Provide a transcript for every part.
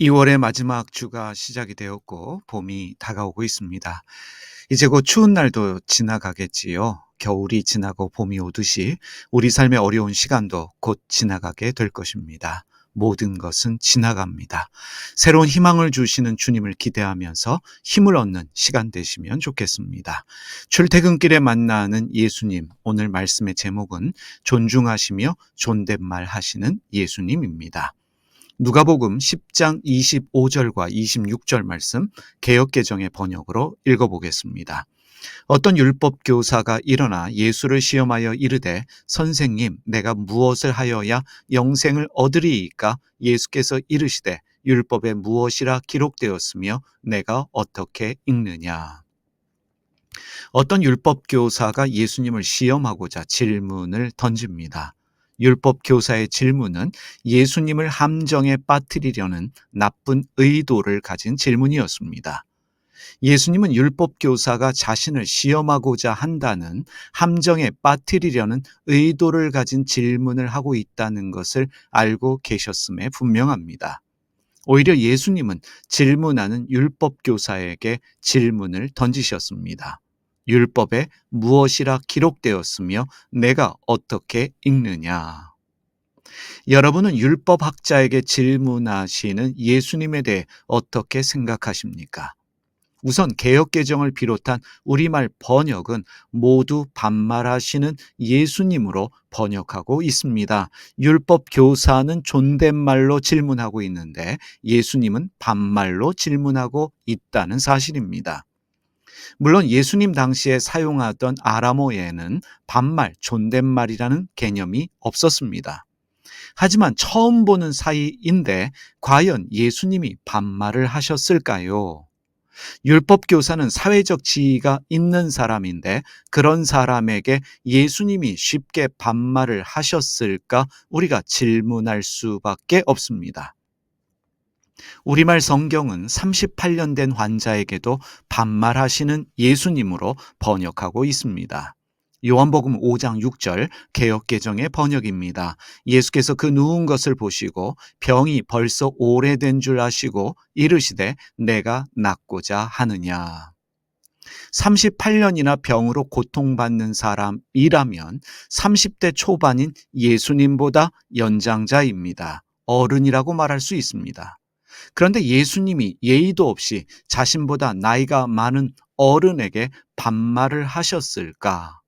2월의 마지막 주가 시작이 되었고 봄이 다가오고 있습니다. 이제 곧 추운 날도 지나가겠지요. 겨울이 지나고 봄이 오듯이 우리 삶의 어려운 시간도 곧 지나가게 될 것입니다. 모든 것은 지나갑니다. 새로운 희망을 주시는 주님을 기대하면서 힘을 얻는 시간 되시면 좋겠습니다. 출퇴근길에 만나는 예수님, 오늘 말씀의 제목은 존중하시며 존댓말 하시는 예수님입니다. 누가복음 10장 25절과 26절 말씀 개역개정의 번역으로 읽어보겠습니다. 어떤 율법 교사가 일어나 예수를 시험하여 이르되 선생님 내가 무엇을 하여야 영생을 얻으리이까? 예수께서 이르시되 율법에 무엇이라 기록되었으며 내가 어떻게 읽느냐. 어떤 율법 교사가 예수님을 시험하고자 질문을 던집니다. 율법 교사의 질문은 예수님을 함정에 빠뜨리려는 나쁜 의도를 가진 질문이었습니다. 예수님은 율법 교사가 자신을 시험하고자 한다는 함정에 빠뜨리려는 의도를 가진 질문을 하고 있다는 것을 알고 계셨음에 분명합니다. 오히려 예수님은 질문하는 율법 교사에게 질문을 던지셨습니다. 율법에 무엇이라 기록되었으며 내가 어떻게 읽느냐. 여러분은 율법학자에게 질문하시는 예수님에 대해 어떻게 생각하십니까? 우선 개역개정을 비롯한 우리말 번역은 모두 반말하시는 예수님으로 번역하고 있습니다. 율법 교사는 존댓말로 질문하고 있는데 예수님은 반말로 질문하고 있다는 사실입니다. 물론 예수님 당시에 사용하던 아람어에는 반말, 존댓말이라는 개념이 없었습니다. 하지만 처음 보는 사이인데 과연 예수님이 반말을 하셨을까요? 율법 교사는 사회적 지위가 있는 사람인데 그런 사람에게 예수님이 쉽게 반말을 하셨을까 우리가 질문할 수밖에 없습니다. 우리말 성경은 38년 된 환자에게도 반말하시는 예수님으로 번역하고 있습니다. 요한복음 5장 6절 개역개정의 번역입니다. 예수께서 그 누운 것을 보시고 병이 벌써 오래된 줄 아시고 이르시되 내가 낫고자 하느냐. 38년이나 병으로 고통받는 사람이라면 30대 초반인 예수님보다 연장자입니다. 어른이라고 말할 수 있습니다. 그런데 예수님이 예의도 없이 자신보다 나이가 많은 어른에게 반말을 하셨을까?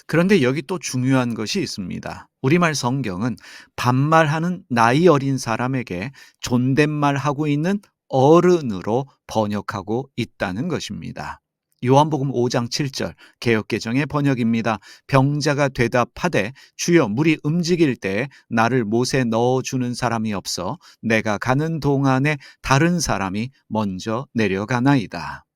그런데 여기 또 중요한 것이 있습니다. 우리말 성경은 반말하는 나이 어린 사람에게 존댓말하고 있는 어른으로 번역하고 있다는 것입니다. 요한복음 5장 7절 개역개정의 번역입니다. 병자가 대답하되 주여 물이 움직일 때 나를 못에 넣어주는 사람이 없어 내가 가는 동안에 다른 사람이 먼저 내려가나이다.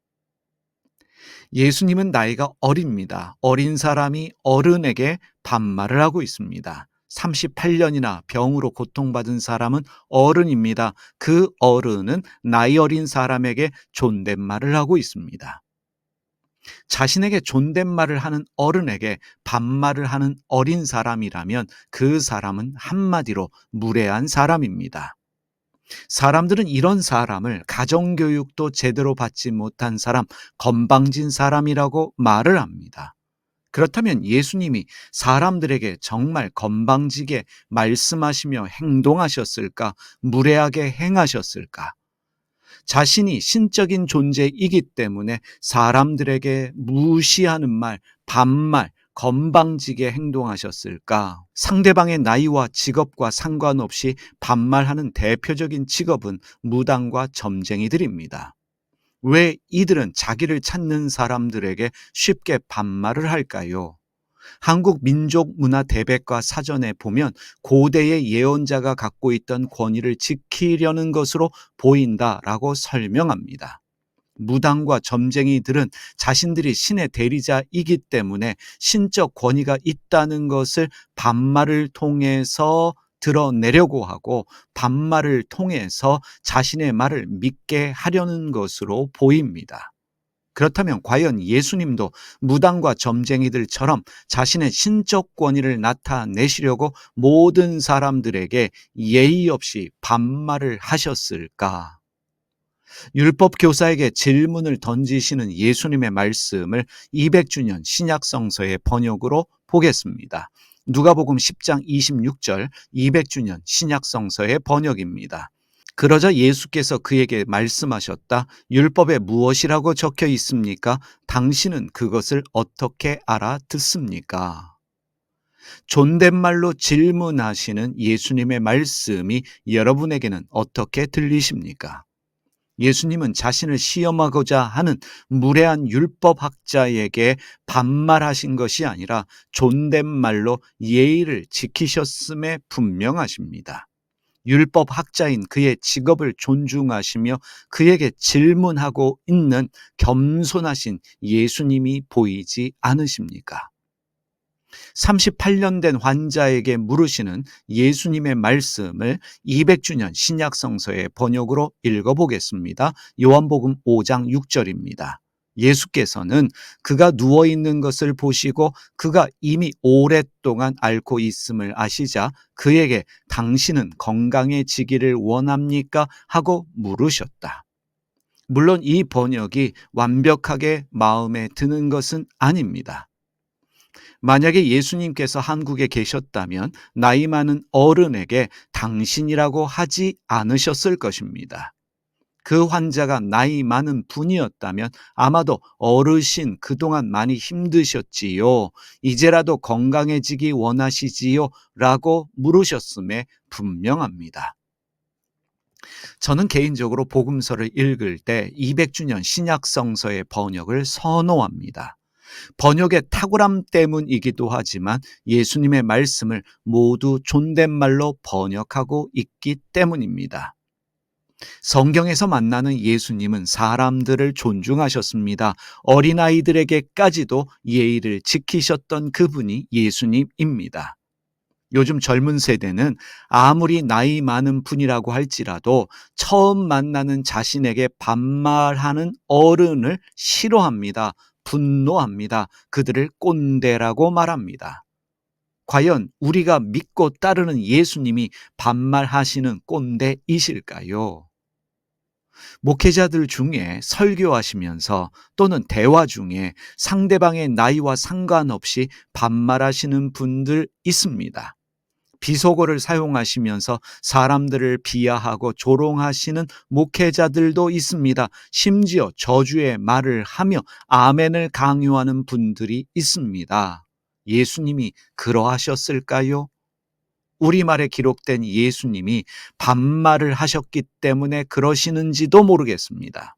예수님은 나이가 어립니다. 어린 사람이 어른에게 반말을 하고 있습니다. 38년이나 병으로 고통받은 사람은 어른입니다. 그 어른은 나이 어린 사람에게 존댓말을 하고 있습니다. 자신에게 존댓말을 하는 어른에게 반말을 하는 어린 사람이라면 그 사람은 한마디로 무례한 사람입니다. 사람들은 이런 사람을 가정교육도 제대로 받지 못한 사람, 건방진 사람이라고 말을 합니다. 그렇다면 예수님이 사람들에게 정말 건방지게 말씀하시며 행동하셨을까? 무례하게 행하셨을까? 자신이 신적인 존재이기 때문에 사람들에게 무시하는 말, 반말, 건방지게 행동하셨을까? 상대방의 나이와 직업과 상관없이 반말하는 대표적인 직업은 무당과 점쟁이들입니다. 왜 이들은 자기를 찾는 사람들에게 쉽게 반말을 할까요? 한국 민족 문화 대백과 사전에 보면 고대의 예언자가 갖고 있던 권위를 지키려는 것으로 보인다라고 설명합니다. 무당과 점쟁이들은 자신들이 신의 대리자이기 때문에 신적 권위가 있다는 것을 반말을 통해서 드러내려고 하고 반말을 통해서 자신의 말을 믿게 하려는 것으로 보입니다. 그렇다면 과연 예수님도 무당과 점쟁이들처럼 자신의 신적 권위를 나타내시려고 모든 사람들에게 예의 없이 반말을 하셨을까? 율법 교사에게 질문을 던지시는 예수님의 말씀을 200주년 신약성서의 번역으로 보겠습니다. 누가복음 10장 26절 200주년 신약성서의 번역입니다. 그러자 예수께서 그에게 말씀하셨다. 율법에 무엇이라고 적혀 있습니까? 당신은 그것을 어떻게 알아듣습니까? 존댓말로 질문하시는 예수님의 말씀이 여러분에게는 어떻게 들리십니까? 예수님은 자신을 시험하고자 하는 무례한 율법학자에게 반말하신 것이 아니라 존댓말로 예의를 지키셨음에 분명하십니다. 율법학자인 그의 직업을 존중하시며 그에게 질문하고 있는 겸손하신 예수님이 보이지 않으십니까? 38년 된 환자에게 물으시는 예수님의 말씀을 200주년 신약성서의 번역으로 읽어보겠습니다. 요한복음 5장 6절입니다. 예수께서는 그가 누워있는 것을 보시고 그가 이미 오랫동안 앓고 있음을 아시자 그에게 당신은 건강해지기를 원합니까? 하고 물으셨다. 물론 이 번역이 완벽하게 마음에 드는 것은 아닙니다. 만약에 예수님께서 한국에 계셨다면 나이 많은 어른에게 당신이라고 하지 않으셨을 것입니다. 그 환자가 나이 많은 분이었다면 아마도 어르신 그동안 많이 힘드셨지요. 이제라도 건강해지기 원하시지요? 라고 물으셨음에 분명합니다. 저는 개인적으로 복음서를 읽을 때 200주년 신약성서의 번역을 선호합니다. 번역의 탁월함 때문이기도 하지만 예수님의 말씀을 모두 존댓말로 번역하고 있기 때문입니다. 성경에서 만나는 예수님은 사람들을 존중하셨습니다. 어린아이들에게까지도 예의를 지키셨던 그분이 예수님입니다. 요즘 젊은 세대는 아무리 나이 많은 분이라고 할지라도 처음 만나는 자신에게 반말하는 어른을 싫어합니다. 분노합니다. 그들을 꼰대라고 말합니다. 과연 우리가 믿고 따르는 예수님이 반말하시는 꼰대이실까요? 목회자들 중에 설교하시면서 또는 대화 중에 상대방의 나이와 상관없이 반말하시는 분들 있습니다. 비속어를 사용하시면서 사람들을 비하하고 조롱하시는 목회자들도 있습니다. 심지어 저주의 말을 하며 아멘을 강요하는 분들이 있습니다. 예수님이 그러하셨을까요? 우리말에 기록된 예수님이 반말을 하셨기 때문에 그러시는지도 모르겠습니다.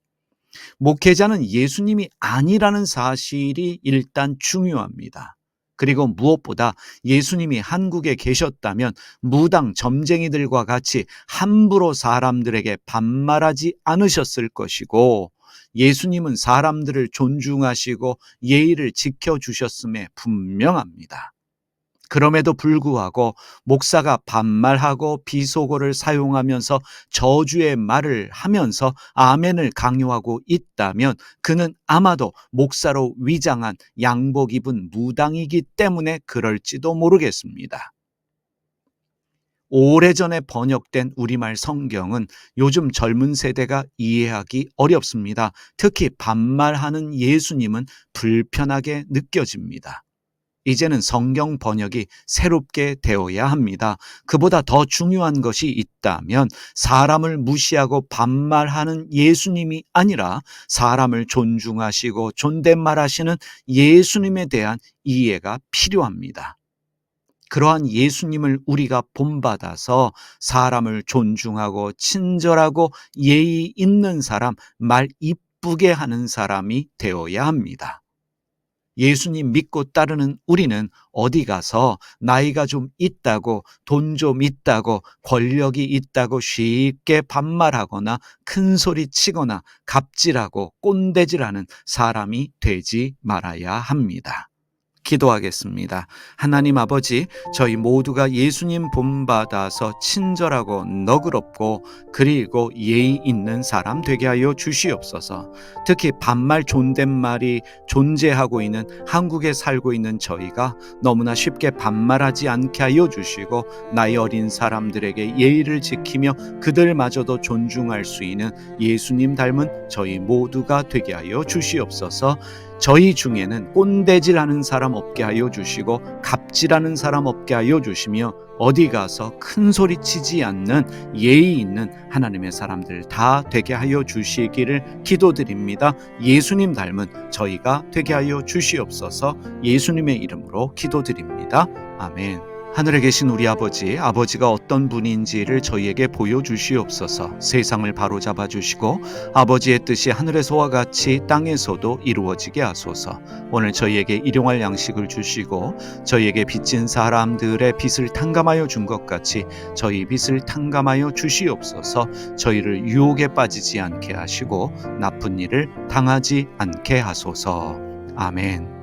목회자는 예수님이 아니라는 사실이 일단 중요합니다. 그리고 무엇보다 예수님이 한국에 계셨다면 무당 점쟁이들과 같이 함부로 사람들에게 반말하지 않으셨을 것이고 예수님은 사람들을 존중하시고 예의를 지켜주셨음에 분명합니다. 그럼에도 불구하고 목사가 반말하고 비속어를 사용하면서 저주의 말을 하면서 아멘을 강요하고 있다면 그는 아마도 목사로 위장한 양복 입은 무당이기 때문에 그럴지도 모르겠습니다. 오래전에 번역된 우리말 성경은 요즘 젊은 세대가 이해하기 어렵습니다. 특히 반말하는 예수님은 불편하게 느껴집니다. 이제는 성경 번역이 새롭게 되어야 합니다. 그보다 더 중요한 것이 있다면 사람을 무시하고 반말하는 예수님이 아니라 사람을 존중하시고 존댓말하시는 예수님에 대한 이해가 필요합니다. 그러한 예수님을 우리가 본받아서 사람을 존중하고 친절하고 예의 있는 사람, 말 이쁘게 하는 사람이 되어야 합니다. 예수님 믿고 따르는 우리는 어디 가서 나이가 좀 있다고 돈 좀 있다고 권력이 있다고 쉽게 반말하거나 큰 소리 치거나 갑질하고 꼰대질하는 사람이 되지 말아야 합니다. 기도하겠습니다. 하나님 아버지, 저희 모두가 예수님 본받아서 친절하고 너그럽고 그리고 예의 있는 사람 되게 하여 주시옵소서. 특히 반말 존댓말이 존재하고 있는 한국에 살고 있는 저희가 너무나 쉽게 반말하지 않게 하여 주시고, 나이 어린 사람들에게 예의를 지키며 그들마저도 존중할 수 있는 예수님 닮은 저희 모두가 되게 하여 주시옵소서. 저희 중에는 꼰대질하는 사람 없게 하여 주시고 갑질하는 사람 없게 하여 주시며, 어디 가서 큰 소리 치지 않는 예의 있는 하나님의 사람들 다 되게 하여 주시기를 기도드립니다. 예수님 닮은 저희가 되게 하여 주시옵소서. 예수님의 이름으로 기도드립니다. 아멘. 하늘에 계신 우리 아버지, 아버지가 어떤 분인지를 저희에게 보여주시옵소서. 세상을 바로잡아 주시고 아버지의 뜻이 하늘에서와 같이 땅에서도 이루어지게 하소서. 오늘 저희에게 일용할 양식을 주시고 저희에게 빚진 사람들의 빚을 탕감하여 준 것 같이 저희 빚을 탕감하여 주시옵소서. 저희를 유혹에 빠지지 않게 하시고 나쁜 일을 당하지 않게 하소서. 아멘.